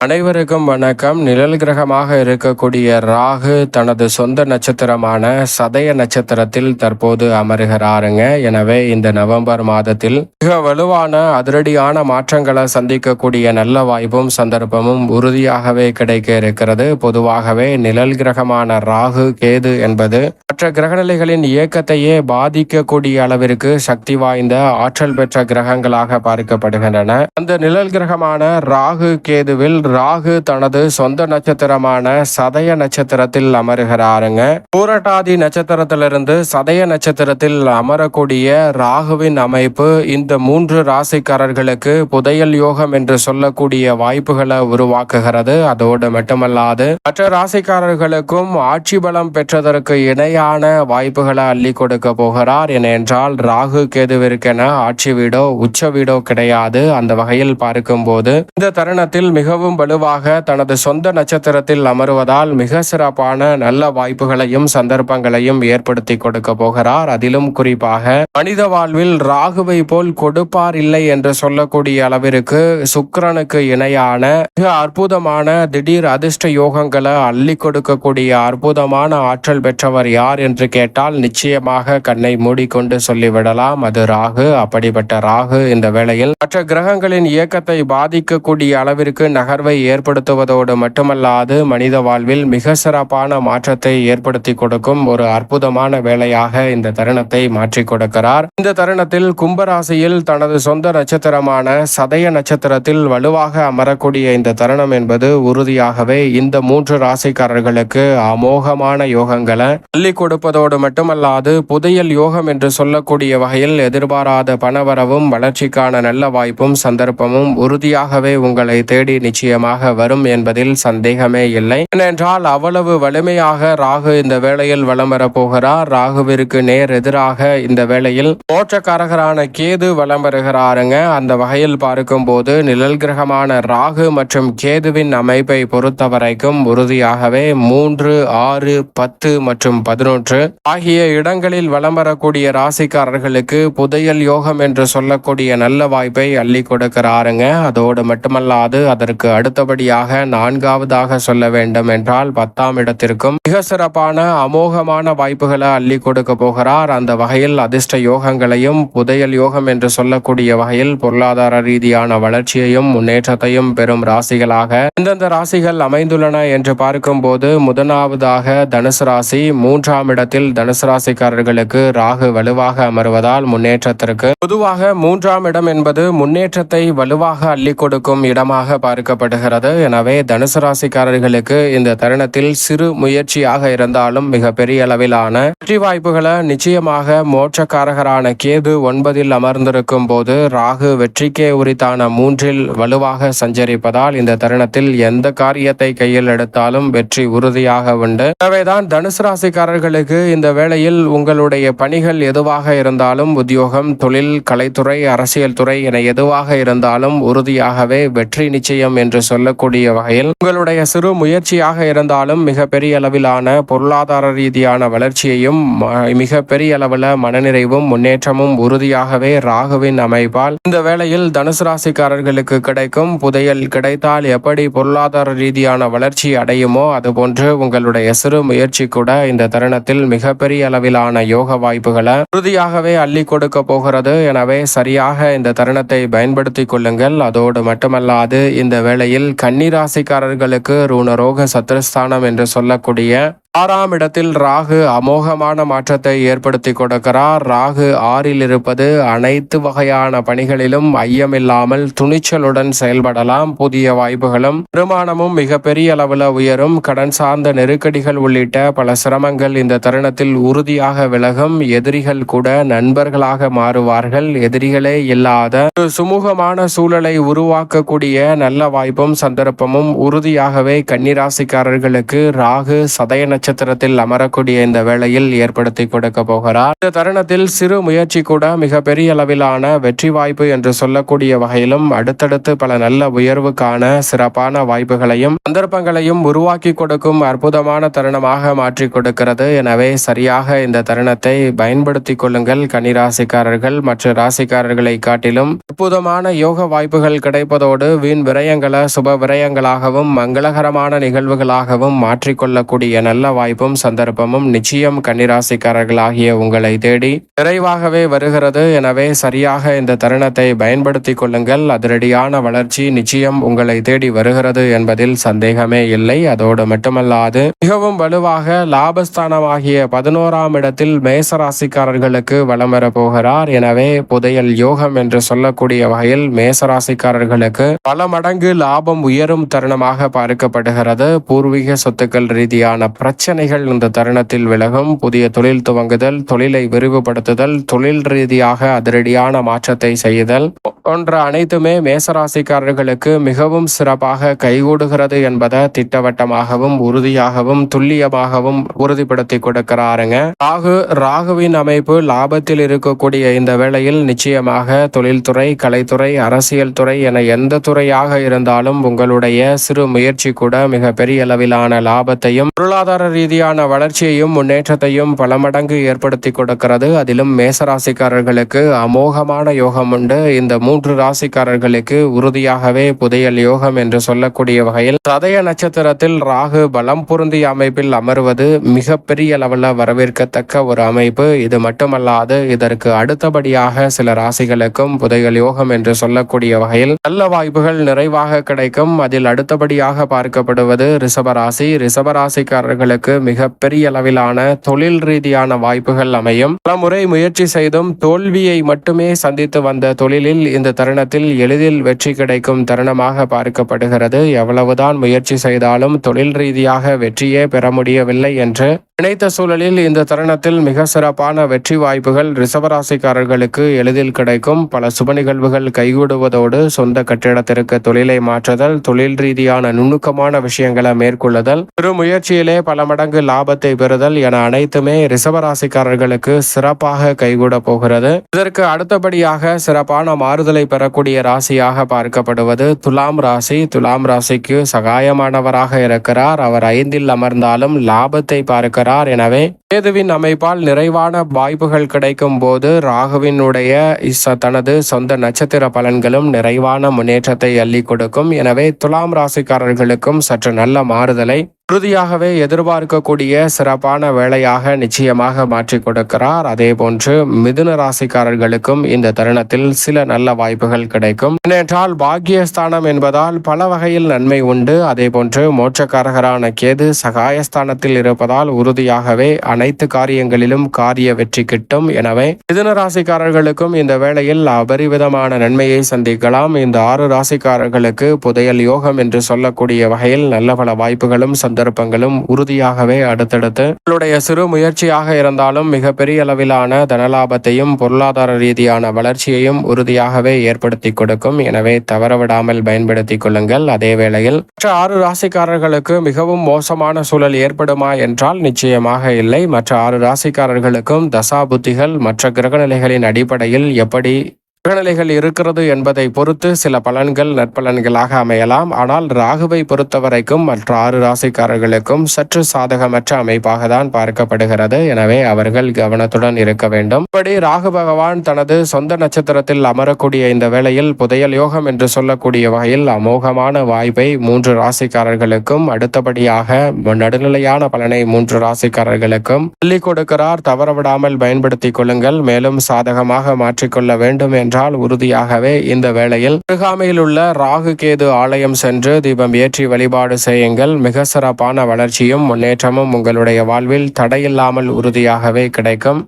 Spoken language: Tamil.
அனைவருக்கும் வணக்கம். நிழல் கிரகமாக இருக்கக்கூடிய ராகு தனது சொந்த நட்சத்திரமான சதய நட்சத்திரத்தில் தற்போது அமருகிறாருங்க. எனவே இந்த நவம்பர் மாதத்தில் மிக வலுவான அதிரடியான மாற்றங்களை சந்திக்கக்கூடிய நல்ல வாய்ப்பும் சந்தர்ப்பமும் உறுதியாகவே கிடைக்க இருக்கிறது. பொதுவாகவே நிழல் கிரகமான ராகு கேது என்பது மற்ற கிரகநிலைகளின் இயக்கத்தையே பாதிக்கக்கூடிய அளவிற்கு சக்தி வாய்ந்த ஆற்றல் பெற்ற கிரகங்களாக பார்க்கப்படுகின்றன. அந்த நிழல் கிரகமான ராகு கேதுவில் ராகு தனது சொந்த நட்சத்திரமான சதய நட்சத்திரத்தில் அமருகிறாருங்க. பூரட்டாதி நட்சத்திரத்திலிருந்து சதய நட்சத்திரத்தில் அமரக்கூடிய ராகுவின் அமைப்பு இந்த 3 ராசிக்காரர்களுக்கு புதையல் யோகம் என்று சொல்லக்கூடிய வாய்ப்புகளை உருவாக்குகிறது. அதோடு மட்டுமல்லாது மற்ற ராசிக்காரர்களுக்கும் ஆட்சி பலம் பெற்றதற்கு இணையான வாய்ப்புகளை அள்ளி கொடுக்க போகிறார். ஏனென்றால் ராகு கேதுவிற்கென ஆட்சி வீடோ உச்ச வீடோ கிடையாது. அந்த வகையில் பார்க்கும்போது இந்த தருணத்தில் மிகவும் வலுவாக தனது சொந்த நட்சத்திரத்தில் அமருவதால் மிக சிறப்பான நல்ல வாய்ப்புகளையும் சந்தர்ப்பங்களையும் ஏற்படுத்தி கொடுக்க போகிறார். அதிலும் குறிப்பாக மனித வாழ்வில் ராகுவை போல் கொடுப்பார் இல்லை என்று சொல்லக்கூடிய அளவிற்கு சுக்கிரனுக்கு இணையான மிக அற்புதமான திடீர் அதிர்ஷ்ட யோகங்களை அள்ளி கொடுக்கக்கூடிய அற்புதமான ஆற்றல் பெற்றவர் யார் என்று கேட்டால் நிச்சயமாக கண்ணை மூடிக்கொண்டு சொல்லிவிடலாம், அது ராகு. அப்படிப்பட்ட ராகு இந்த வேளையில் மற்ற கிரகங்களின் இயக்கத்தை பாதிக்கக்கூடிய அளவிற்கு நகர்வை ஏற்படுத்துவதோடு மட்டுமல்லாது மனித வாழ்வில் மிக சிறப்பான மாற்றத்தை ஏற்படுத்தி கொடுக்கும் ஒரு அற்புதமான வேலையாக இந்த தருணத்தை மாற்றி கொடுக்கிறார். இந்த தருணத்தில் கும்பராசியில் தனது சொந்த நட்சத்திரமான சதய நட்சத்திரத்தில் வலுவாக அமரக்கூடிய இந்த தருணம் என்பது உறுதியாகவே இந்த 3 ராசிக்காரர்களுக்கு அமோகமான யோகங்களை அள்ளி கொடுப்பதோடு மட்டுமல்லாது புதையல் யோகம் என்று சொல்லக்கூடிய வகையில் எதிர்பாராத பணவரவும் வளர்ச்சிக்கான நல்ல வாய்ப்பும் சந்தர்ப்பமும் உறுதியாகவே உங்களை தேடி நிச்சயமாக வரும் என்பதில் சந்தேகமே இல்லை. ஏனென்றால் அவ்வளவு வலிமையாக ராகு இந்த வேளையில் வலம் வரப்போகிறார். ராகுவிற்கு நேர் எதிராக இந்த வேளையில் மோட்சக்காரகரான கேது வலம் வருகிறாருங்க. அந்த வகையில் பார்க்கும் போது நிழல் கிரகமான ராகு மற்றும் கேதுவின் அமைப்பை பொறுத்தவரைக்கும் உறுதியாகவே 3, 6, 10 மற்றும் 11 ஆகிய இடங்களில் வலம் வரக்கூடிய ராசிக்காரர்களுக்கு புதையல் யோகம் என்று சொல்லக்கூடிய நல்ல வாய்ப்பை அள்ளி கொடுக்கிறாருங்க. அதோடு மட்டுமல்லாது அதற்கு அடுத்தபடியாக 4ஆவதாக சொல்ல வேண்டும் என்றால் 10ஆம் இடத்திற்கும் மிக சிறப்பான அமோகமான வாய்ப்புகளை அள்ளி கொடுக்க போகிறார். அந்த வகையில் அதிர்ஷ்ட யோகங்களையும் புதையல் யோகம் என்று சொல்லக்கூடிய வகையில் பொருளாதார ரீதியான வளர்ச்சியையும் முன்னேற்றத்தையும் பெறும் ராசிகளாக எந்தெந்த ராசிகள் அமைந்துள்ளன என்று பார்க்கும் போது முதலாவதாக தனுசு ராசி. 3ஆம் இடத்தில் தனுசு ராசிக்காரர்களுக்கு ராகு வலுவாக அமர்வதால் முன்னேற்றத்திற்கு பொதுவாக 3ஆம் இடம் என்பது முன்னேற்றத்தை வலுவாக அள்ளி கொடுக்கும் இடமாக பார்க்கப்படுகிறது. எனவே தனுசு ராசிக்காரர்களுக்கு இந்த தருணத்தில் சிறு முயற்சியாக இருந்தாலும் மிக பெரிய அளவிலான வெற்றி வாய்ப்புகளை நிச்சயமாக மோட்சக்காரகரான கேது 9இல் அமர்ந்திருக்கும் போது ராகு வெற்றிக்கே உரித்தான 3இல் வலுவாக சஞ்சரிப்பதால் இந்த தருணத்தில் எந்த காரியத்தை கையில் எடுத்தாலும் வெற்றி உறுதியாக உண்டு. எனவேதான் தனுசு ராசிக்காரர்களுக்கு இந்த வேளையில் உங்களுடைய பணிகள் எதுவாக இருந்தாலும் உத்தியோகம், தொழில், கலைத்துறை, அரசியல் துறை என எதுவாக இருந்தாலும் உறுதியாகவே வெற்றி நிச்சயம் என்று சொல்லக்கூடிய வகையில் உங்களுடைய சிறு முயற்சியாக இருந்தாலும் மிக பெரிய அளவிலான பொருளாதார ரீதியான வளர்ச்சியையும் மிக பெரிய அளவில் மனநிறைவும் முன்னேற்றமும் உறுதியாகவே ராகுவின் அமைப்பால் இந்த வேளையில் தனுசு ராசிக்காரர்களுக்கு கிடைக்கும். புதையல் கிடைத்தால் எப்படி பொருளாதார ரீதியான வளர்ச்சி அடையுமோ அதுபோன்று உங்களுடைய சிறு முயற்சி கூட இந்த தருணத்தில் மிக பெரிய அளவிலான யோக வாய்ப்புகளை உறுதியாகவே அள்ளி கொடுக்க போகிறது. எனவே சரியாக இந்த தருணத்தை பயன்படுத்திக் கொள்ளுங்கள். அதோடு மட்டுமல்லாது இந்த வேளையில் கன்னிராசிக்காரர்களுக்கு ருணரோக சத்ருஸ்தானம் என்று சொல்லக்கூடிய 6ஆம் இடத்தில் ராகு அமோகமான மாற்றத்தை ஏற்படுத்தி கொடுக்கிறார். ராகு 6இல் இருப்பது அனைத்து வகையான பணிகளிலும் ஐயமில்லாமல் துணிச்சலுடன் செயல்படலாம். புதிய வாய்ப்புகளும் வருமானமும் மிக பெரிய அளவில் உயரும். கடன் சார்ந்த நெருக்கடிகள் உள்ளிட்ட பல சிரமங்கள் இந்த தருணத்தில் உறுதியாக விலகும். எதிரிகள் கூட நண்பர்களாக மாறுவார்கள். எதிரிகளே இல்லாத ஒரு சுமூகமான சூழலை உருவாக்கக்கூடிய நல்ல வாய்ப்பும் சந்தர்ப்பமும் உறுதியாகவே கன்னிராசிக்காரர்களுக்கு ராகு சதய நட்சத்திரத்தில் அமரக்கூடிய இந்த வேளையில் ஏற்படுத்தி கொடுக்க போகிறார். இந்த தருணத்தில் சிறு முயற்சி கூட மிக பெரிய அளவிலான வெற்றி வாய்ப்பு என்று சொல்லக்கூடிய வகையிலும் அடுத்தடுத்து பல நல்ல உயர்வுக்கான சிறப்பான வாய்ப்புகளையும் சந்தர்ப்பங்களையும் உருவாக்கி கொடுக்கும் அற்புதமான தருணமாக மாற்றி கொடுக்கிறது. எனவே சரியாக இந்த தருணத்தை பயன்படுத்திக் கொள்ளுங்கள். கன்னிராசிக்காரர்கள் மற்ற ராசிக்காரர்களை காட்டிலும் அற்புதமான யோக வாய்ப்புகள் கிடைப்பதோடு வீண் விரயங்களை சுப விரயங்களாகவும் மங்களகரமான நிகழ்வுகளாகவும் மாற்றிக்கொள்ளக்கூடிய நல்ல வாய்ப்பும் சந்தர்ப்பமும் நிச்சயம் கன்னிராசிக்காரர்களாகிய உங்களை தேடி விரைவாகவே வருகிறது. எனவே சரியாக இந்த தருணத்தை பயன்படுத்திக் கொள்ளுங்கள். அதிரடியான வளர்ச்சி நிச்சயம் உங்களை தேடி வருகிறது என்பதில் சந்தேகமே இல்லை. அதோடு மட்டுமல்லாது மிகவும் வலுவாக லாபஸ்தானமாகிய 11ஆம் இடத்தில் மேசராசிக்காரர்களுக்கு வலம் வர போகிறார். எனவே புதையல் யோகம் என்று சொல்லக்கூடிய வகையில் மேசராசிக்காரர்களுக்கு பல மடங்கு லாபம் உயரும் தருணமாக பார்க்கப்படுகிறது. பூர்வீக சொத்துக்கள் ரீதியான பிரச்சனைகள் இந்த தருணத்தில் விலகும். புதிய தொழில் துவங்குதல், தொழிலை விரிவுபடுத்துதல், தொழில் ரீதியாக அதிரடியான மாற்றத்தை செய்தல் போன்ற அனைத்துமே மேசராசிக்காரர்களுக்கு மிகவும் சிறப்பாக கைகூடுகிறது என்பதை திட்டவட்டமாகவும் உறுதியாகவும் துல்லியமாகவும் உறுதிப்படுத்தி கொடுக்கிறாருங்க. ராகுவின் அமைப்பு லாபத்தில் இருக்கக்கூடிய இந்த வேளையில் நிச்சயமாக தொழில்துறை, கலைத்துறை, அரசியல் துறை என எந்த துறையாக இருந்தாலும் உங்களுடைய சிறு முயற்சி கூட மிக பெரிய அளவிலான லாபத்தையும் பொருளாதார ரீதியான வளர்ச்சியையும் முன்னேற்றத்தையும் பல மடங்கு ஏற்படுத்தி கொடுக்கிறது. அதிலும் மேசராசிக்காரர்களுக்கு அமோகமான யோகம் உண்டு. இந்த 3 ராசிக்காரர்களுக்கு உறுதியாகவே புதையல் யோகம் என்று சொல்லக்கூடிய வகையில் சதய நட்சத்திரத்தில் ராகு பலம் பொருந்திய அமைப்பில் அமர்வது மிக பெரிய அளவில் வரவேற்கத்தக்க ஒரு அமைப்பு. இது மட்டுமல்லாது இதற்கு அடுத்தபடியாக சில ராசிகளுக்கும் புதையல் யோகம் என்று சொல்லக்கூடிய வகையில் நல்ல வாய்ப்புகள் நிறைவாக கிடைக்கும். அதில் அடுத்தபடியாக பார்க்கப்படுவது ரிஷபராசி. ரிஷபராசிக்காரர்களுக்கு மிக பெரிய அளவிலான தொழில் ரீதியான வாய்ப்புகள் அமையும். பல முறை முயற்சி செய்தும் தோல்வியை மட்டுமே சந்தித்து வந்த தொழிலில் இந்த தருணத்தில் எளிதில் வெற்றி கிடைக்கும் தருணமாக பார்க்கப்படுகிறது. எவ்வளவுதான் முயற்சி செய்தாலும் தொழில் ரீதியாக வெற்றியே பெற முடியவில்லை என்று நினைத்த சூழலில் இந்த தருணத்தில் மிக சிறப்பான வெற்றி வாய்ப்புகள் ரிஷபராசிக்காரர்களுக்கு எளிதில் கிடைக்கும். பல சுப நிகழ்வுகள் கைகூடுவதோடு சொந்த கட்டிடத்திற்கு தொழிலை மாற்றுதல், தொழில் ரீதியான நுணுக்கமான விஷயங்களை மேற்கொள்ளுதல், சிறு முயற்சியிலே பல மடங்கு லாபத்தை பெறுதல் என அனைத்துமே ரிஷபராசிக்காரர்களுக்கு சிறப்பாக கைகூட போகிறது. இதற்கு அடுத்தபடியாக சிறப்பான மாறுதலை பெறக்கூடிய ராசியாக பார்க்கப்படுவது துலாம் ராசி. துலாம் ராசிக்கு சகாயமானவராக இருக்கிறார். அவர் 5ல் அமர்ந்தாலும் லாபத்தை பார்க்கிறார். எனவே கேதுவின் அமைப்பால் நிறைவான வாய்ப்புகள் கிடைக்கும் போது ராகுவினுடைய தனது சொந்த நட்சத்திர பலன்களும் நிறைவான முன்னேற்றத்தை அள்ளி கொடுக்கும். எனவே துலாம் ராசிக்காரர்களுக்கும் சற்று நல்ல மாறுதலை உறுதியாகவே எதிர்பார்க்கக்கூடிய சிறப்பான வேளையாக நிச்சயமாக மாற்றி கொடுக்கிறார். அதே போன்று மிதுன ராசிக்காரர்களுக்கும் இந்த தருணத்தில் சில நல்ல வாய்ப்புகள் கிடைக்கும். ஏனென்றால் பாக்கியஸ்தானம் என்பதால் பல வகையில் நன்மை உண்டு. அதே போன்று மோட்சக்காரகரான கேது சகாயஸ்தானத்தில் இருப்பதால் உறுதியாகவே அனைத்து காரியங்களிலும் காரிய வெற்றி கிட்டும். எனவே மிதுன ராசிக்காரர்களுக்கும் இந்த வேளையில் அபரிவிதமான நன்மையை சந்திக்கலாம். இந்த 6 ராசிக்காரர்களுக்கு புதையல் யோகம் என்று சொல்லக்கூடிய வகையில் நல்ல பல வாய்ப்புகளும் சந்தர்ப்பங்களும் உறுதியாகவே அடுத்தடுத்து உங்களுடைய சிறு முயற்சியாக இருந்தாலும் மிகப்பெரிய அளவிலான தனலாபத்தையும் பொருளாதார ரீதியான வளர்ச்சியையும் உறுதியாகவே ஏற்படுத்தி கொடுக்கும். எனவே தவறவிடாமல் பயன்படுத்திக் கொள்ளுங்கள். அதே வேளையில் மற்ற 6 ராசிக்காரர்களுக்கு மிகவும் மோசமான சூழல் ஏற்படுமா என்றால் நிச்சயமாக இல்லை. மற்ற 6 ராசிக்காரர்களுக்கும் தசா புத்திகள் மற்ற கிரகநிலைகளின் அடிப்படையில் எப்படி கிரகநிலைகள் இருக்கிறது என்பதை பொறுத்து சில பலன்கள் நற்பலன்களாக அமையலாம். ஆனால் ராகுவை பொறுத்தவரைக்கும் மற்ற 6 ராசிக்காரர்களுக்கும் சற்று சாதகமற்ற அமைப்பாக தான் பார்க்கப்படுகிறது. எனவே அவர்கள் கவனத்துடன் இருக்க வேண்டும். இப்படி ராகு பகவான் தனது சொந்த நட்சத்திரத்தில் அமரக்கூடிய இந்த வேளையில் புதையல் யோகம் என்று சொல்லக்கூடிய வகையில் அமோகமான வாய்ப்பை 3 ராசிக்காரர்களுக்கும் அடுத்தபடியாக நடுநிலையான பலனை 3 ராசிக்காரர்களுக்கும் அள்ளி கொடுக்கிறார். தவறவிடாமல் பயன்படுத்திக் கொள்ளுங்கள். மேலும் சாதகமாக மாற்றிக்கொள்ள வேண்டும் என்றால் உறுதியாகவே இந்த வேளையில் அருகாமையில் உள்ள ராகு கேது ஆலயம் சென்று தீபம் ஏற்றி வழிபாடு செய்யுங்கள். மிக சிறப்பான வளர்ச்சியும் முன்னேற்றமும் உங்களுடைய வாழ்வில் தடையில்லாமல் உறுதியாகவே கிடைக்கும்.